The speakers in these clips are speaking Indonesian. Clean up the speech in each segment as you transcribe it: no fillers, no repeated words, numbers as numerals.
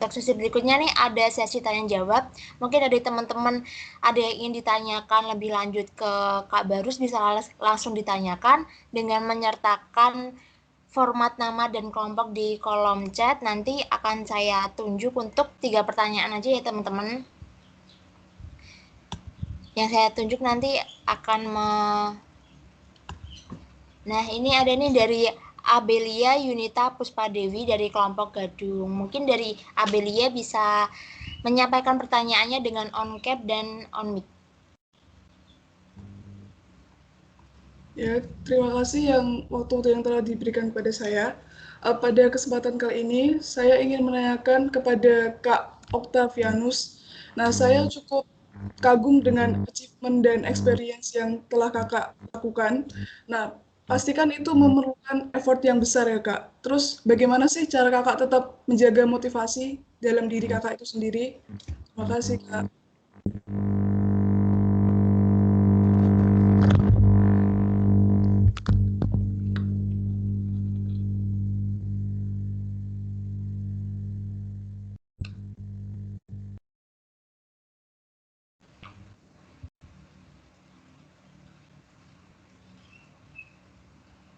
Untuk sesi berikutnya nih ada sesi tanya jawab. Mungkin dari teman-teman ada yang ingin ditanyakan lebih lanjut ke Kak Barus, bisa langsung ditanyakan dengan menyertakan format nama dan kelompok di kolom chat. Nanti akan saya tunjuk untuk 3 pertanyaan aja ya teman-teman. Yang saya tunjuk nanti akan Nah, ini ada nih dari Abelia Yunita Puspadewi dari kelompok Gadung. Mungkin dari Abelia bisa menyampaikan pertanyaannya dengan on cap dan on mic. Ya, terima kasih waktu yang telah diberikan kepada saya. Pada kesempatan kali ini, saya ingin menanyakan kepada Kak Octavianus. Nah, saya cukup kagum dengan achievement dan experience yang telah Kakak lakukan. Nah, pastikan itu memerlukan effort yang besar ya, Kak. Terus, bagaimana sih cara Kakak tetap menjaga motivasi dalam diri Kakak itu sendiri? Terima kasih, Kak.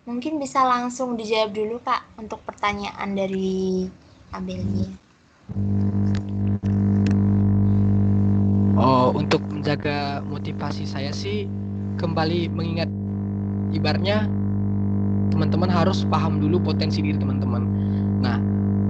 Mungkin bisa langsung dijawab dulu Kak untuk pertanyaan dari Abelia. Oh, untuk menjaga motivasi saya sih kembali mengingat ibaratnya teman-teman harus paham dulu potensi diri teman-teman. Nah,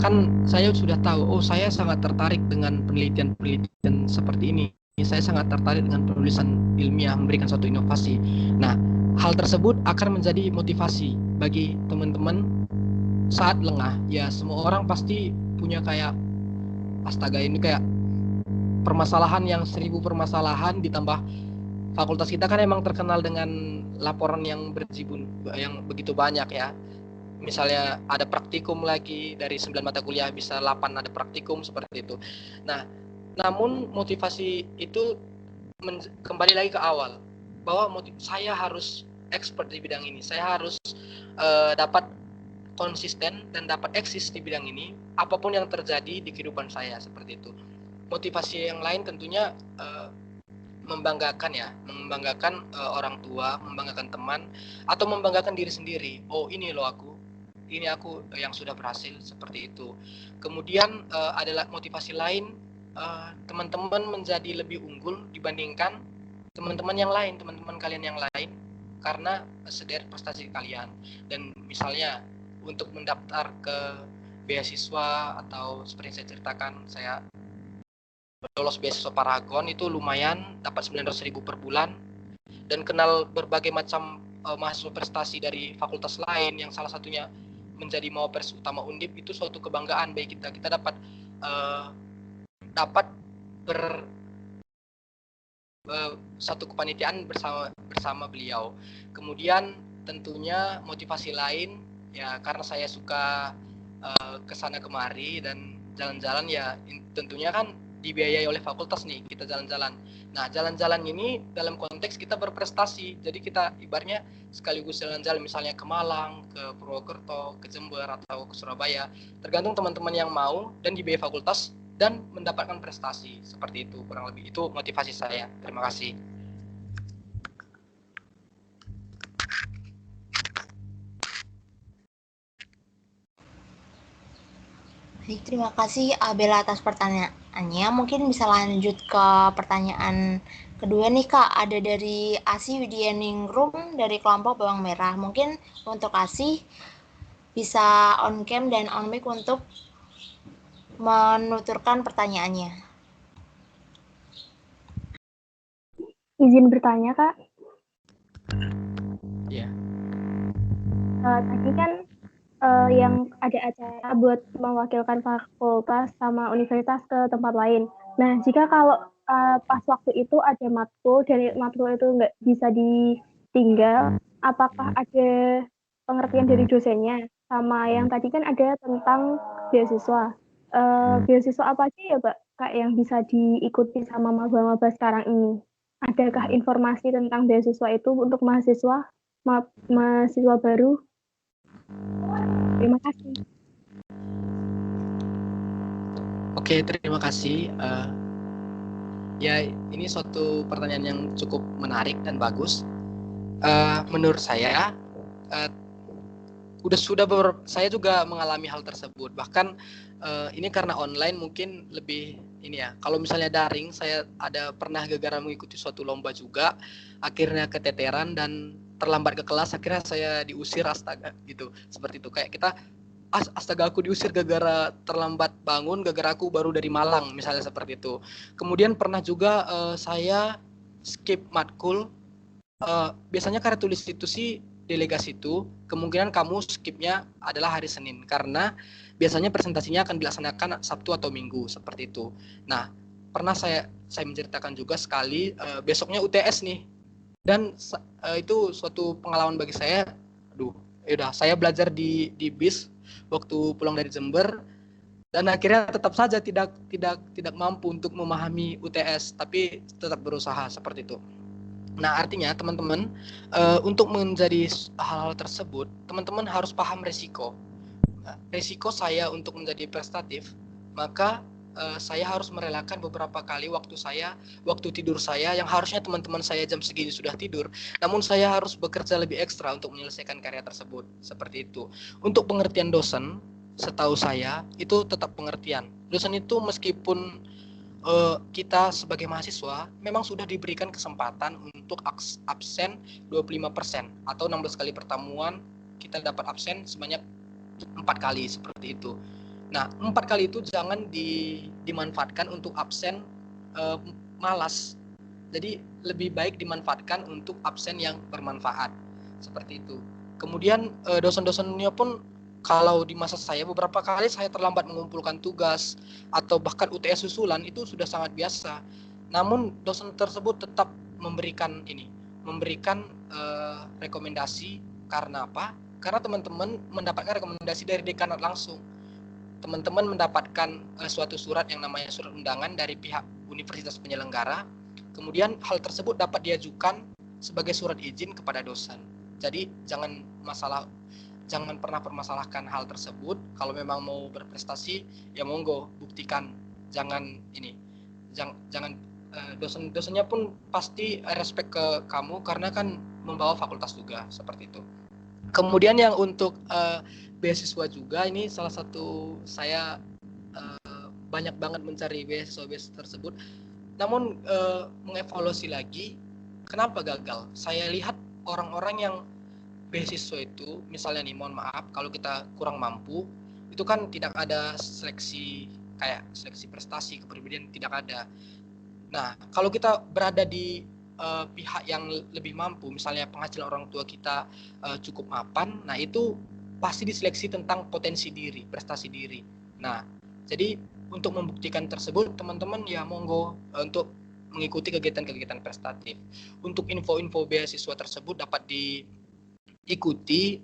kan saya sudah tahu, oh saya sangat tertarik dengan penelitian-penelitian seperti ini. Saya sangat tertarik dengan penulisan ilmiah memberikan suatu inovasi. Nah, hal tersebut akan menjadi motivasi bagi teman-teman saat lengah. Ya, semua orang pasti punya kayak astaga ini kayak permasalahan yang 1000 permasalahan ditambah fakultas kita kan emang terkenal dengan laporan yang berjibun yang begitu banyak ya. Misalnya ada praktikum lagi dari 9 mata kuliah bisa 8 ada praktikum seperti itu. Nah, namun motivasi itu kembali lagi ke awal bahwa saya harus expert di bidang ini. Saya harus dapat konsisten dan dapat eksis di bidang ini apapun yang terjadi di kehidupan saya seperti itu. Motivasi yang lain tentunya membanggakan orang tua, membanggakan teman, atau membanggakan diri sendiri. Oh ini loh aku yang sudah berhasil seperti itu. Kemudian adalah motivasi lain, teman-teman menjadi lebih unggul dibandingkan teman-teman yang lain, teman-teman kalian yang lain, karena sederet prestasi kalian. Dan misalnya untuk mendaftar ke beasiswa atau seperti yang saya ceritakan, saya lolos beasiswa Paragon itu lumayan, dapat 900.000 per bulan, dan kenal berbagai macam mahasiswa prestasi dari fakultas lain yang salah satunya menjadi Mawapres utama Undip. Itu suatu kebanggaan bagi kita. Kita dapat satu kepanitiaan bersama beliau. Kemudian tentunya motivasi lain ya karena saya suka kesana kemari dan jalan-jalan ya tentunya kan dibiayai oleh fakultas nih kita jalan-jalan. Nah jalan-jalan ini dalam konteks kita berprestasi, jadi kita ibaratnya sekaligus jalan-jalan misalnya ke Malang, ke Purwokerto, ke Jember atau ke Surabaya, tergantung teman-teman yang mau dan dibiayai fakultas dan mendapatkan prestasi seperti itu, kurang lebih itu motivasi saya. Terima kasih. Baik, terima kasih Abel atas pertanyaannya. Mungkin bisa lanjut ke pertanyaan kedua nih Kak. Ada dari Asih Widianingrum dari kelompok Bawang Merah. Mungkin untuk Asih bisa on cam dan on mic untuk menuturkan pertanyaannya. Izin bertanya Kak. Iya. Tadi kan yang ada acara buat mewakilkan fakultas sama universitas ke tempat lain. Nah, jika kalau pas waktu itu ada matkul dan matkul itu nggak bisa ditinggal, apakah ada pengertian dari dosennya? Sama yang tadi kan ada tentang beasiswa. Beasiswa apa aja ya, Kak, yang bisa diikuti sama maba-maba sekarang ini? Adakah informasi tentang beasiswa itu untuk mahasiswa baru? Terima kasih. Oke, terima kasih. Ya, ini suatu pertanyaan yang cukup menarik dan bagus. Menurut saya, uh, saya juga mengalami hal tersebut. Bahkan ini karena online mungkin lebih ini ya. Kalau misalnya daring, saya ada pernah gara-gara mengikuti suatu lomba juga, akhirnya keteteran dan terlambat ke kelas. Akhirnya saya diusir, astaga gitu. Seperti itu, kayak kita astaga aku diusir gara-gara terlambat bangun, gara-gara aku baru dari Malang, misalnya seperti itu. Kemudian pernah juga saya skip matkul. Biasanya karya tulis itu sih delegasi itu kemungkinan kamu skipnya adalah hari Senin karena biasanya presentasinya akan dilaksanakan Sabtu atau Minggu seperti itu. Nah, pernah saya menceritakan juga sekali besoknya UTS nih, dan itu suatu pengalaman bagi saya. Aduh, yaudah saya belajar di bis waktu pulang dari Jember, dan akhirnya tetap saja tidak mampu untuk memahami UTS, tapi tetap berusaha seperti itu. Nah, artinya teman-teman, untuk menjadi hal-hal tersebut, teman-teman harus paham resiko. Resiko saya untuk menjadi prestatif, maka saya harus merelakan beberapa kali waktu tidur saya yang harusnya teman-teman saya jam segini sudah tidur, namun saya harus bekerja lebih ekstra untuk menyelesaikan karya tersebut. Seperti itu. Untuk pengertian dosen, setahu saya itu tetap pengertian. Dosen itu meskipun kita sebagai mahasiswa memang sudah diberikan kesempatan untuk absen 25% atau 16 kali pertemuan kita dapat absen sebanyak 4 kali seperti itu. Nah, 4 kali itu jangan dimanfaatkan untuk absen malas. Jadi lebih baik dimanfaatkan untuk absen yang bermanfaat seperti itu. Kemudian dosen-dosennya pun, kalau di masa saya beberapa kali saya terlambat mengumpulkan tugas atau bahkan UTS susulan, itu sudah sangat biasa. Namun dosen tersebut tetap memberikan rekomendasi. Karena apa? Karena teman-teman mendapatkan rekomendasi dari dekanat langsung. Teman-teman mendapatkan suatu surat yang namanya surat undangan dari pihak universitas penyelenggara. Kemudian hal tersebut dapat diajukan sebagai surat izin kepada dosen. Jadi jangan pernah permasalahkan hal tersebut. Kalau memang mau berprestasi, ya monggo buktikan. Jangan dosen-dosennya pun pasti respect ke kamu karena kan membawa fakultas juga seperti itu. Kemudian yang untuk beasiswa juga, ini salah satu saya banyak banget mencari beasiswa tersebut. Namun mengevaluasi lagi, kenapa gagal? Saya lihat orang-orang yang beasiswa itu, misalnya nih, mohon maaf kalau kita kurang mampu, itu kan tidak ada seleksi kayak seleksi prestasi kepribadian, tidak ada. Nah, kalau kita berada di pihak yang lebih mampu, misalnya penghasilan orang tua kita cukup mapan, nah itu pasti diseleksi tentang potensi diri, prestasi diri. Nah, jadi untuk membuktikan tersebut, teman-teman ya monggo untuk mengikuti kegiatan-kegiatan prestatif. Untuk info-info beasiswa tersebut dapat diikuti.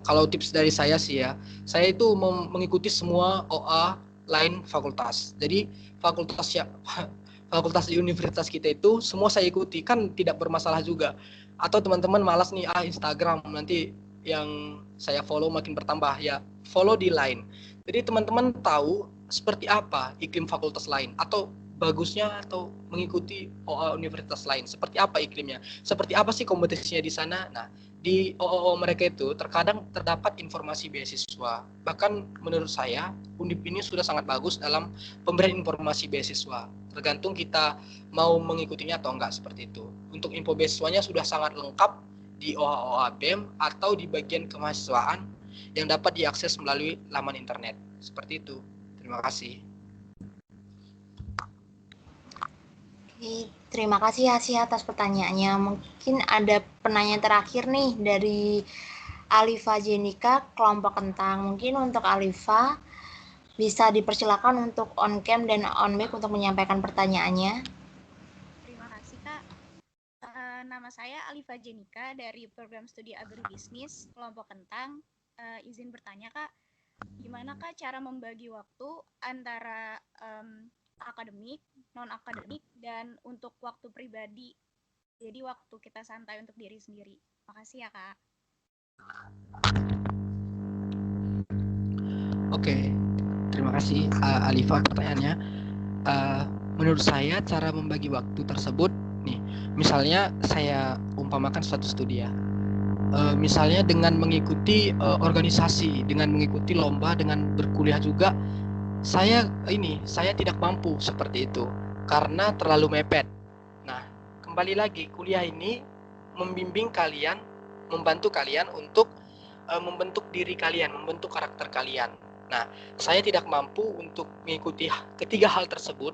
Kalau tips dari saya sih ya, saya itu mengikuti semua OA lain fakultas. Jadi fakultas di universitas kita itu semua saya ikuti, kan tidak bermasalah juga. Atau teman-teman malas nih, Instagram nanti yang saya follow makin bertambah, ya follow di Line. Jadi teman-teman tahu seperti apa iklim fakultas lain, atau bagusnya atau mengikuti OA universitas lain, seperti apa iklimnya, seperti apa sih kompetisinya di sana. Nah, di OO mereka itu terkadang terdapat informasi beasiswa. Bahkan menurut saya Undip ini sudah sangat bagus dalam pemberian informasi beasiswa. Tergantung kita mau mengikutinya atau enggak, seperti itu. Untuk info beasiswanya sudah sangat lengkap di OA BEM atau di bagian kemahasiswaan yang dapat diakses melalui laman internet. Seperti itu. Terima kasih. Terima kasih Asia atas pertanyaannya. Mungkin ada penanya terakhir nih dari Alifa Jenika, kelompok Kentang. Mungkin untuk Alifa bisa dipersilakan untuk on cam dan on mic untuk menyampaikan pertanyaannya. Terima kasih Kak. Nama saya Alifa Jenika dari program studi agribisnis kelompok Kentang. Izin bertanya Kak, gimana Kak cara membagi waktu antara akademik, non-akademik, dan untuk waktu pribadi. Jadi waktu kita santai untuk diri sendiri. Makasih ya, Kak. Oke, terima kasih Alifa pertanyaannya. Menurut saya cara membagi waktu tersebut nih, misalnya saya umpamakan suatu studi ya. Misalnya dengan mengikuti organisasi, dengan mengikuti lomba, dengan berkuliah juga, saya tidak mampu seperti itu karena terlalu mepet. Nah, kembali lagi, kuliah ini membimbing kalian, membantu kalian untuk membentuk diri kalian, membentuk karakter kalian. Nah, saya tidak mampu untuk mengikuti ketiga hal tersebut.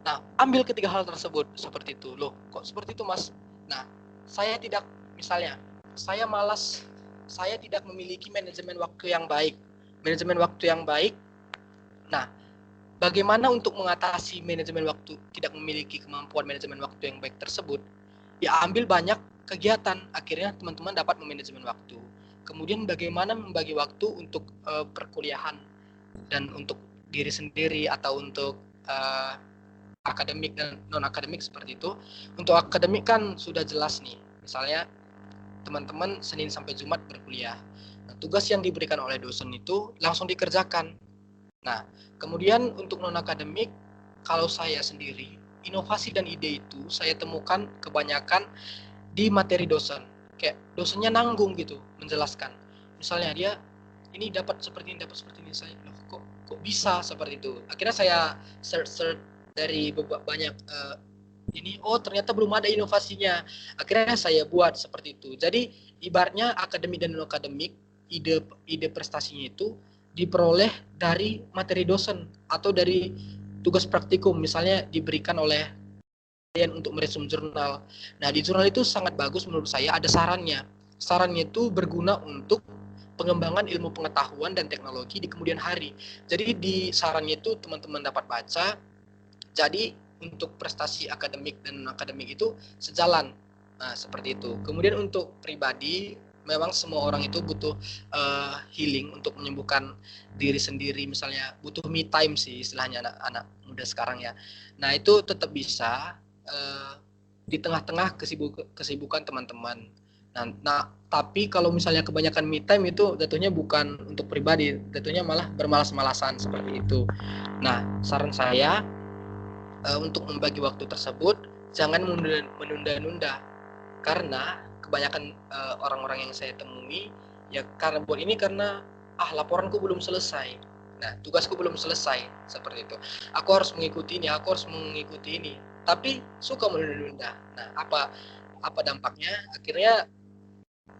Nah, ambil ketiga hal tersebut seperti itu. Loh, kok seperti itu, Mas? Nah, saya tidak, misalnya, saya malas, saya tidak memiliki manajemen waktu yang baik. Manajemen waktu yang baik. Nah, bagaimana untuk mengatasi manajemen waktu, tidak memiliki kemampuan manajemen waktu yang baik tersebut? Ya, ambil banyak kegiatan, akhirnya teman-teman dapat memanajemen waktu. Kemudian bagaimana membagi waktu untuk perkuliahan dan untuk diri sendiri atau untuk akademik dan non-akademik seperti itu. Untuk akademik kan sudah jelas nih, misalnya teman-teman Senin sampai Jumat berkuliah. Nah, tugas yang diberikan oleh dosen itu langsung dikerjakan. Nah, kemudian untuk non-akademik, kalau saya sendiri, inovasi dan ide itu saya temukan kebanyakan di materi dosen. Kayak dosennya nanggung gitu menjelaskan. Misalnya dia ini dapat seperti ini, saya loh kok bisa seperti itu. Akhirnya saya search dari banyak ini, oh ternyata belum ada inovasinya. Akhirnya saya buat seperti itu. Jadi ibaratnya akademik dan non akademik, ide prestasinya itu diperoleh dari materi dosen atau dari tugas praktikum, misalnya diberikan oleh kalian untuk meresum jurnal. Nah, di jurnal itu sangat bagus menurut saya, ada sarannya. Sarannya itu berguna untuk pengembangan ilmu pengetahuan dan teknologi di kemudian hari. Jadi di sarannya itu teman-teman dapat baca. Jadi untuk prestasi akademik dan non-akademik itu sejalan. Nah, seperti itu. Kemudian untuk pribadi, memang semua orang itu butuh healing untuk menyembuhkan diri sendiri, misalnya butuh me time sih istilahnya anak-anak muda sekarang ya. Nah, itu tetap bisa di tengah-tengah kesibukan teman-teman. Nah, tapi kalau misalnya kebanyakan me time itu jatuhnya bukan untuk pribadi, jatuhnya malah bermalas-malasan seperti itu. Nah, saran saya untuk membagi waktu tersebut jangan menunda-nunda, karena kebanyakan orang-orang yang saya temui ya karena buat ini karena laporanku belum selesai, nah tugasku belum selesai seperti itu, aku harus mengikuti ini, tapi suka menunda-nunda. Nah, apa dampaknya? Akhirnya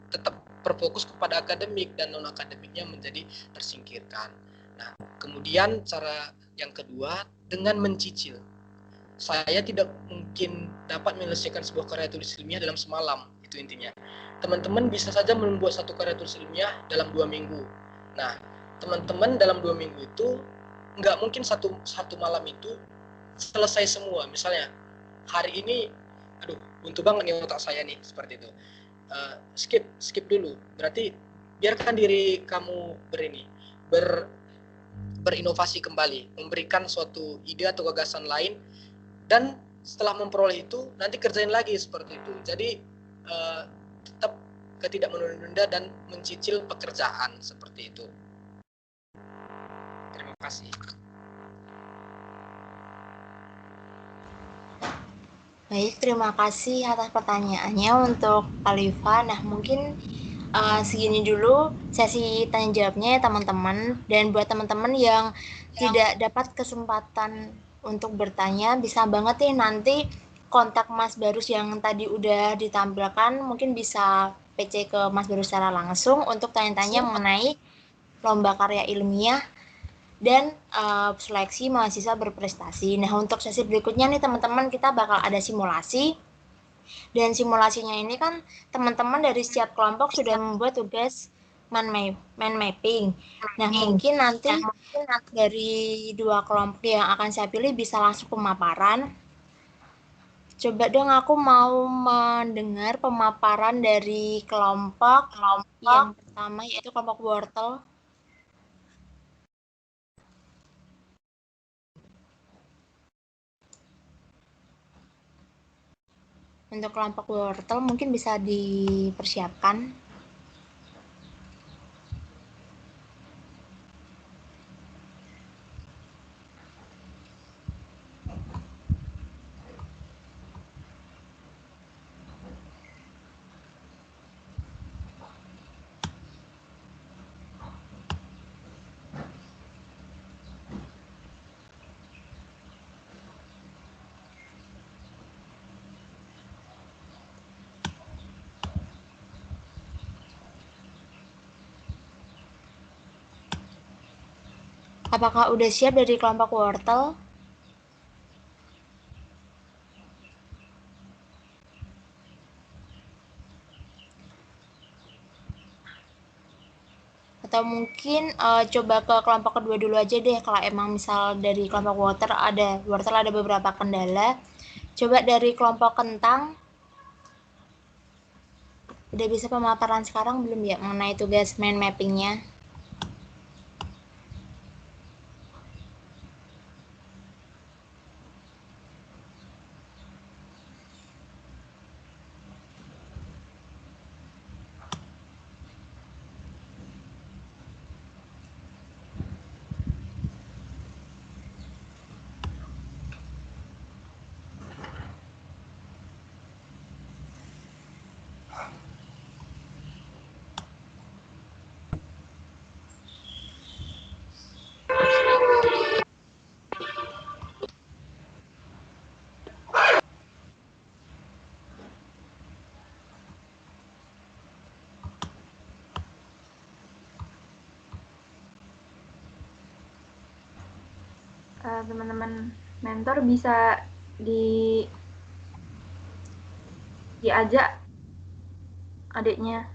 tetap berfokus kepada akademik dan non akademiknya menjadi tersingkirkan. Nah, kemudian cara yang kedua dengan mencicil. Saya tidak mungkin dapat menyelesaikan sebuah karya tulis ilmiah dalam semalam, itu intinya. Teman-teman bisa saja membuat satu karya tulis ilmiah dalam 2 minggu. Nah, teman-teman dalam 2 minggu itu nggak mungkin satu malam itu selesai semua. Misalnya hari ini, buntu banget nih otak saya nih, seperti itu. Skip dulu. Berarti biarkan diri kamu berinovasi kembali, memberikan suatu ide atau gagasan lain, dan setelah memperoleh itu nanti kerjain lagi seperti itu. Jadi tetap tidak menunda-nunda dan mencicil pekerjaan seperti itu. Terima kasih. Baik, terima kasih atas pertanyaannya untuk Alifa. Nah, mungkin segini dulu sesi tanya jawabnya ya teman-teman. Dan buat teman-teman yang tidak dapat kesempatan untuk bertanya, bisa banget nih nanti kontak Mas Barus yang tadi udah ditampilkan, mungkin bisa PC ke Mas Barus secara langsung untuk tanya-tanya mengenai lomba karya ilmiah dan seleksi mahasiswa berprestasi. Nah, untuk sesi berikutnya nih teman-teman, kita bakal ada simulasi. Dan simulasinya ini kan teman-teman dari setiap kelompok sudah membuat tugas mind mapping. Nah, mungkin nanti dari 2 kelompok yang akan saya pilih bisa langsung pemaparan. Coba dong aku mau mendengar pemaparan dari kelompok yang pertama, yaitu kelompok wortel. Untuk kelompok wortel mungkin bisa dipersiapkan. Apakah udah siap dari kelompok wortel? Atau mungkin coba ke kelompok kedua dulu aja deh, kalau emang misal dari kelompok wortel ada beberapa kendala. Coba dari kelompok kentang, udah bisa pemaparan sekarang belum ya mengenai tugas mind mappingnya? Teman-teman mentor bisa diajak adiknya.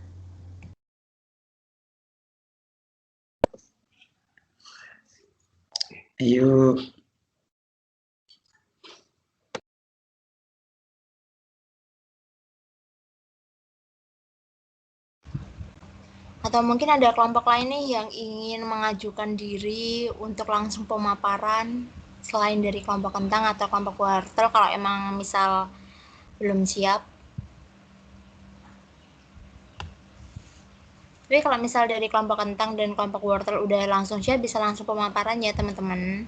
Ayo. Atau mungkin ada kelompok lain nih yang ingin mengajukan diri untuk langsung pemaparan selain dari kelompok kentang atau kelompok wortel kalau emang misal belum siap. Tapi kalau misal dari kelompok kentang dan kelompok wortel udah langsung siap, bisa langsung pemaparan ya teman-teman.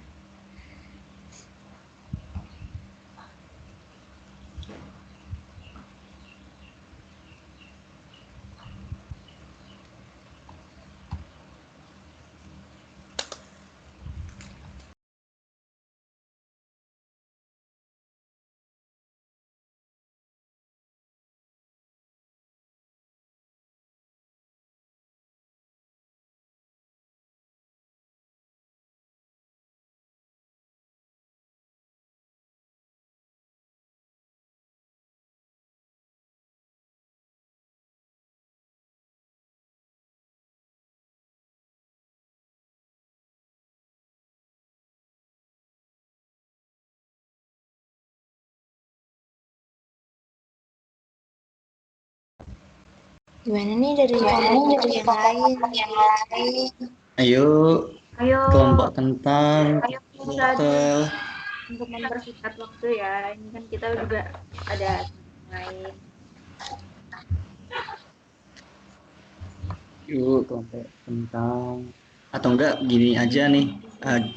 Gimana nih dari kelompok yang lain? Ayo. Ayo. Kelompok kentang, Ayo wortel. untuk mempersingkat waktu ya. Ini kan kita juga ada lain. Yuk, kelompok kentang. Atau enggak gini aja nih,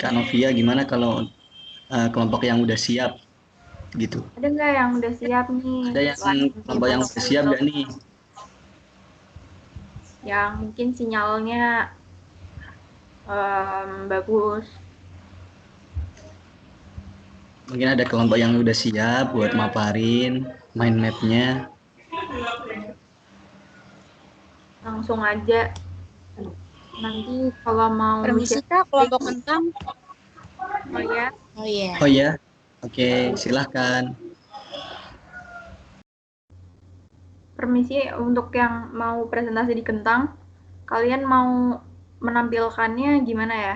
Kak Novia, gimana kalau kelompok yang udah siap gitu? Ada nggak yang udah siap nih? Ada yang kelompok yang udah siap gak nih? Yang mungkin sinyalnya bagus. Mungkin ada kelompok yang udah siap buat maparin mind map-nya. Langsung aja. Nanti kalau mau Permisi Kak, kelompok kentang. Oh ya. Oh iya. Oh ya, oke, silahkan. Permisi untuk yang mau presentasi di kentang, kalian mau menampilkannya gimana ya?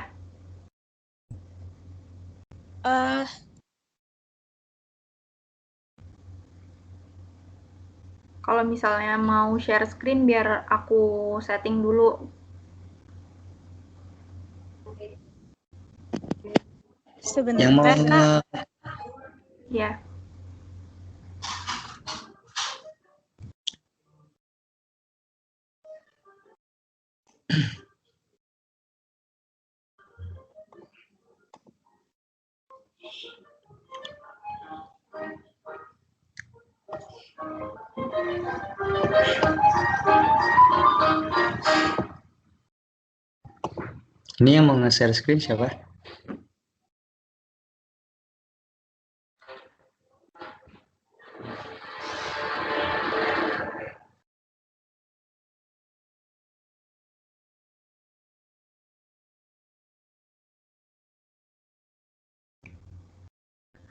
Kalau misalnya mau share screen biar aku setting dulu. Sebentar Yang mau Kak. Ya. ini yang mau nge-share screen siapa?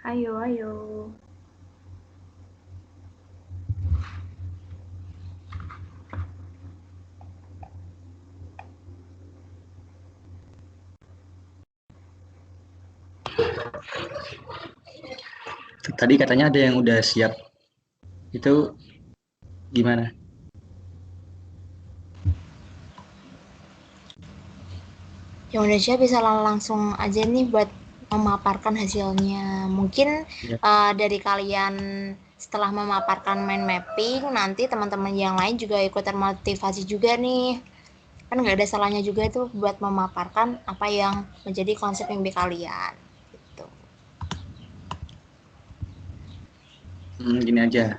Ayo, ayo. Tadi katanya ada yang udah siap. Itu gimana? Yang udah siap bisa langsung aja nih buat memaparkan hasilnya. Mungkin Ya. dari kalian setelah memaparkan mind mapping, nanti teman-teman yang lain juga ikut termotivasi juga nih. Kan nggak ada salahnya juga tuh buat memaparkan apa yang menjadi konsep mimpi kalian. Gitu. Gini aja,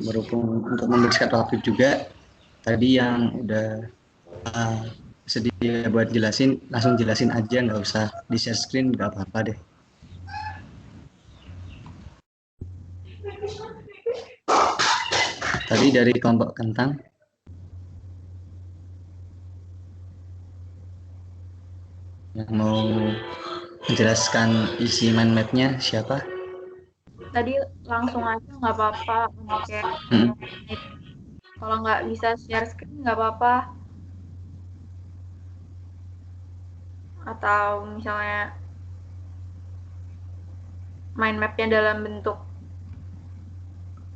berhubung untuk memberikan waktu juga, tadi yang udah sedia buat jelasin, langsung jelasin aja, nggak usah di share screen, nggak apa-apa deh. Tadi dari kelompok kentang, yang mau menjelaskan isi mind map-nya siapa? Tadi langsung aja nggak apa-apa. Kayak kalau nggak bisa share screen nggak apa-apa. Atau misalnya mind map-nya dalam bentuk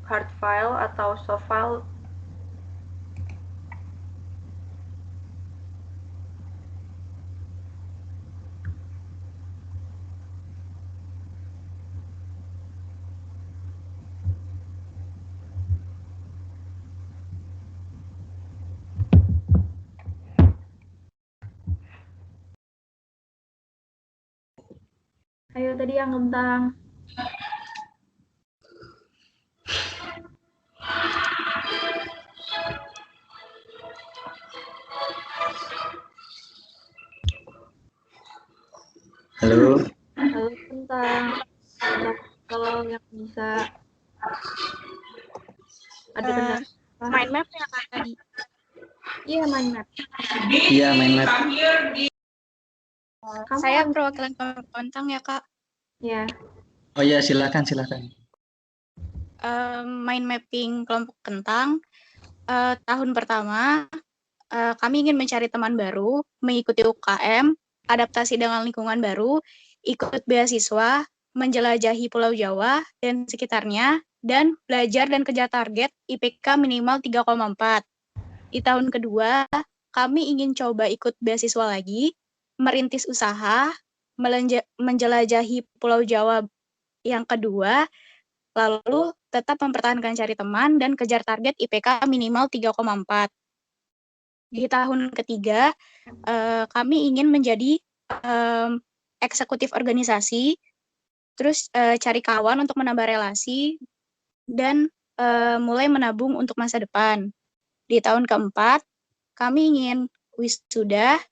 hard file atau soft file. Ayo tadi yang kentang. Halo, Halo kentang. Kalau yang bisa ada kendala. Mind map ya Kak tadi. Iya, mind map. iya mind map. Saya perwakilan kelompok kentang ya Kak. Ya. Oh iya, silakan. Mind mapping kelompok kentang. Tahun pertama, kami ingin mencari teman baru, mengikuti UKM, adaptasi dengan lingkungan baru, ikut beasiswa, menjelajahi Pulau Jawa dan sekitarnya, dan belajar dan kejar target IPK minimal 3,4. Di tahun kedua, kami ingin coba ikut beasiswa lagi, merintis usaha, menjelajahi Pulau Jawa yang kedua, lalu tetap mempertahankan cari teman dan kejar target IPK minimal 3,4. Di tahun ketiga, kami ingin menjadi eksekutif organisasi, terus cari kawan untuk menambah relasi, dan mulai menabung untuk masa depan. Di tahun keempat, kami ingin wisuda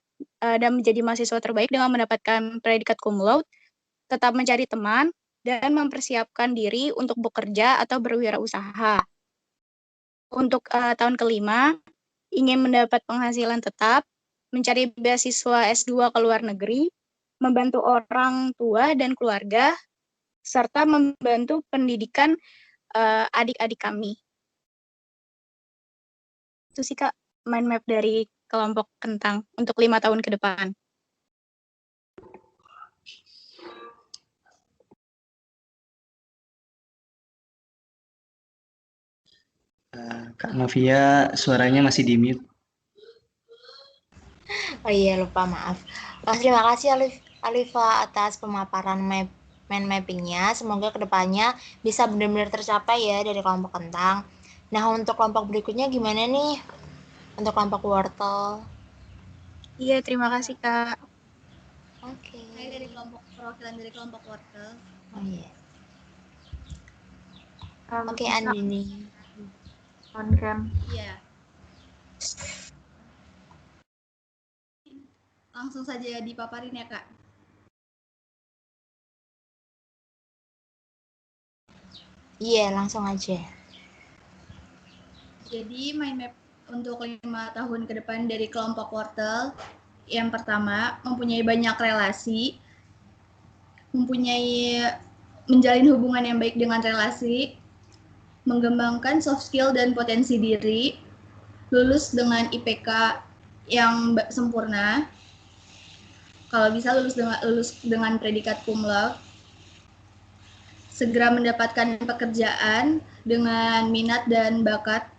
dan menjadi mahasiswa terbaik dengan mendapatkan predikat cum laude, tetap mencari teman, dan mempersiapkan diri untuk bekerja atau berwirausaha. Untuk tahun kelima, ingin mendapat penghasilan tetap, mencari beasiswa S2 ke luar negeri, membantu orang tua dan keluarga, serta membantu pendidikan adik-adik kami. Itu sih Kak, mind map dari kelompok kentang untuk 5 tahun ke depan. Kak Novia, suaranya masih di mute. Oh iya, lupa, maaf. Terima kasih Alifa atas pemaparan mind mappingnya. Semoga kedepannya bisa benar-benar tercapai ya dari kelompok kentang. Nah, untuk kelompok berikutnya gimana nih? Untuk kelompok wortel. Iya, terima kasih Kak. Oke. Saya dari kelompok perwakilan dari kelompok wortel. Oh iya. Oke, Andini. On cam. Iya. Langsung saja dipaparin ya Kak. Iya, langsung aja. Jadi mind map untuk 5 tahun ke depan dari kelompok wortel, yang pertama mempunyai banyak relasi, mempunyai menjalin hubungan yang baik dengan relasi, mengembangkan soft skill dan potensi diri, lulus dengan IPK yang sempurna, kalau bisa lulus dengan predikat cum laude, segera mendapatkan pekerjaan dengan minat dan bakat,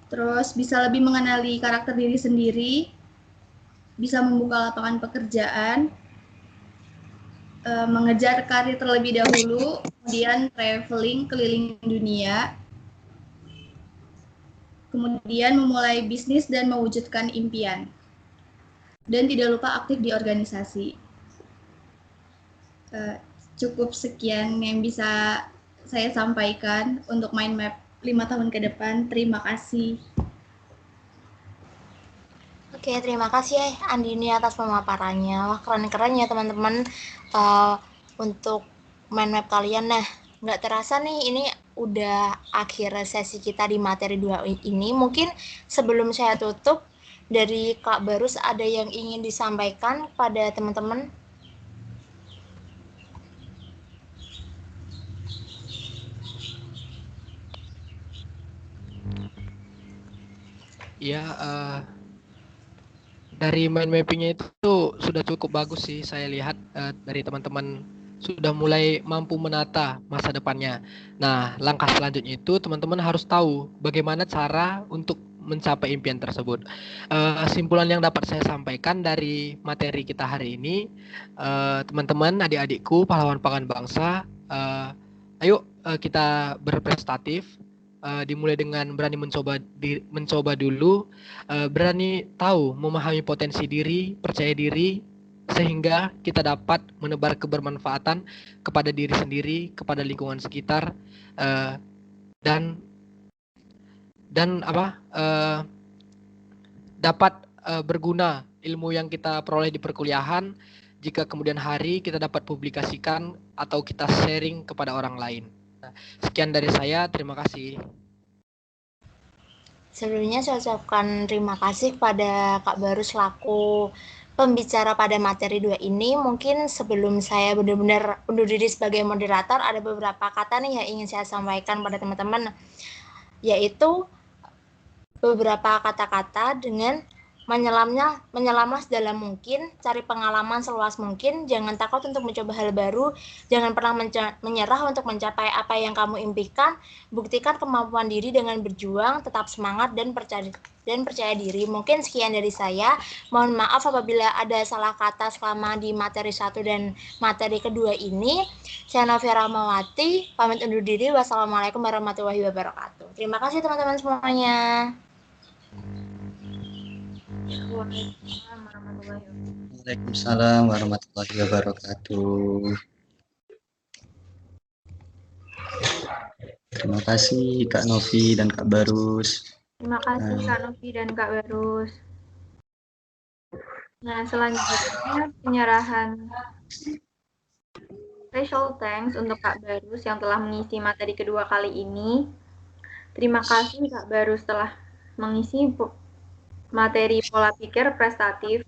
terus bisa lebih mengenali karakter diri sendiri, bisa membuka lapangan pekerjaan, mengejar karir terlebih dahulu, kemudian traveling keliling dunia, kemudian memulai bisnis dan mewujudkan impian. Dan tidak lupa aktif di organisasi. Cukup sekian yang bisa saya sampaikan untuk mind map 5 tahun ke depan. Terima kasih. Oke, terima kasih ya Andini atas pemaparannya. Wah, keren-keren ya teman-teman untuk mind map kalian. Nah, nggak terasa nih ini udah akhir sesi kita di materi 2 ini. Mungkin sebelum saya tutup, dari Kak Barus ada yang ingin disampaikan pada teman-teman? Ya, dari mind mappingnya itu sudah cukup bagus sih saya lihat dari teman-teman sudah mulai mampu menata masa depannya. Nah, langkah selanjutnya itu teman-teman harus tahu bagaimana cara untuk mencapai impian tersebut. Kesimpulan yang dapat saya sampaikan dari materi kita hari ini, teman-teman, adik-adikku, pahlawan pangan bangsa, ayo kita berprestatif. Dimulai dengan berani mencoba dulu, berani tahu memahami potensi diri, percaya diri, sehingga kita dapat menebar kebermanfaatan kepada diri sendiri, kepada lingkungan sekitar, dan dapat berguna ilmu yang kita peroleh di perkuliahan jika kemudian hari kita dapat publikasikan atau kita sharing kepada orang lain. Sekian dari saya, terima kasih. Sebelumnya saya ucapkan terima kasih kepada Kak Baru selaku pembicara pada materi 2 ini. Mungkin sebelum saya benar-benar undur diri sebagai moderator, ada beberapa kata nih yang ingin saya sampaikan pada teman-teman, yaitu beberapa kata-kata dengan menyelamlah sedalam mungkin, cari pengalaman seluas mungkin, jangan takut untuk mencoba hal baru, jangan pernah menyerah untuk mencapai apa yang kamu impikan, buktikan kemampuan diri dengan berjuang, tetap semangat dan percaya diri. Mungkin sekian dari saya. Mohon maaf apabila ada salah kata selama di materi 1 dan materi kedua ini. Saya Novia Rahmawati, pamit undur diri. Wassalamualaikum warahmatullahi wabarakatuh. Terima kasih teman-teman semuanya. Waalaikumsalam warahmatullahi wabarakatuh. Terima kasih Kak Novi dan Kak Barus. Terima kasih Kak Novi dan Kak Barus. Nah, selanjutnya penyerahan special thanks untuk Kak Barus yang telah mengisi materi kedua kali ini. Terima kasih Kak Barus telah mengisi materi pola pikir prestatif.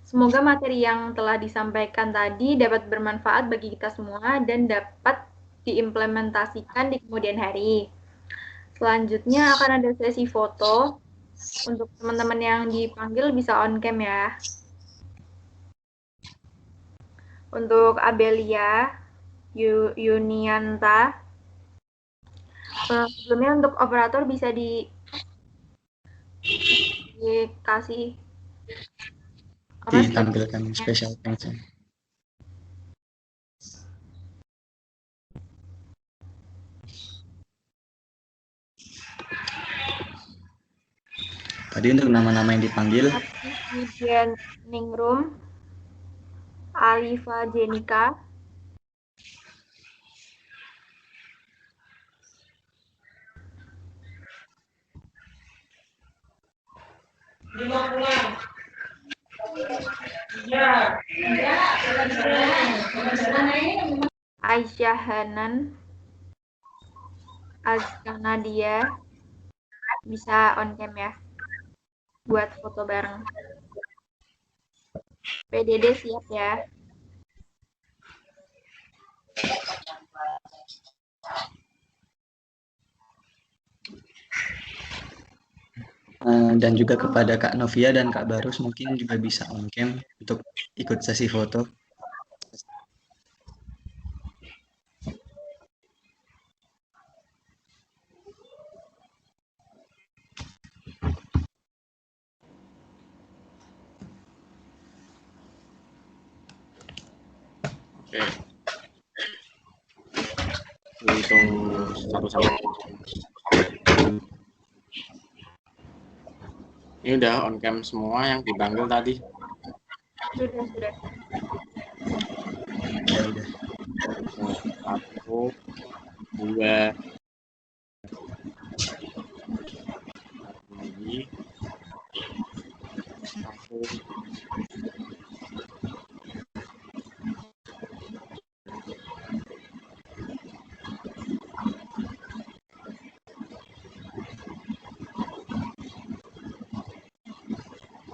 Semoga materi yang telah disampaikan tadi dapat bermanfaat bagi kita semua dan dapat diimplementasikan di kemudian hari. Selanjutnya akan ada sesi foto. Untuk teman-teman yang dipanggil bisa on cam ya. Untuk Abelia Yunianta, sebelumnya untuk operator bisa dikasih ditampilkan special thanks. Tadi untuk nama-nama yang dipanggil, Vivian Ningrum, Alifa Jenika, Aisyah Hanan, Azka Nadia, bisa on cam ya buat foto bareng. PDD siap ya. Dan juga kepada Kak Novia dan Kak Barus mungkin juga bisa on cam untuk ikut sesi foto. Oke. Hitung 1 sampai 3. Ini udah on cam semua yang dipanggil tadi. Sudah. Ya udah. 1, 2, lagi 1.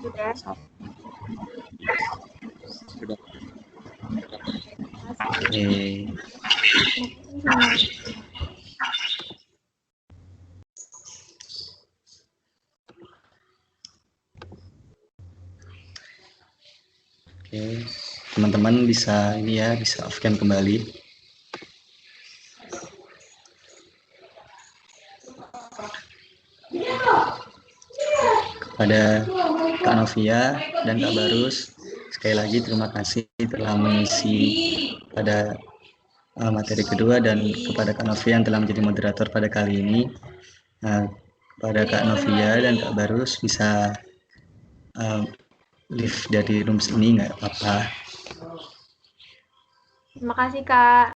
Sudah. Sudah. Oke. Oke, teman-teman bisa ini ya, bisa off cam kembali. Kepada Kak Novia dan Kak Barus, sekali lagi terima kasih telah mengisi pada materi kedua, dan kepada Kak Novia yang telah menjadi moderator pada kali ini. Kepada Kak Novia dan Kak Barus bisa leave dari rooms ini nggak apa-apa. Terima kasih, Kak.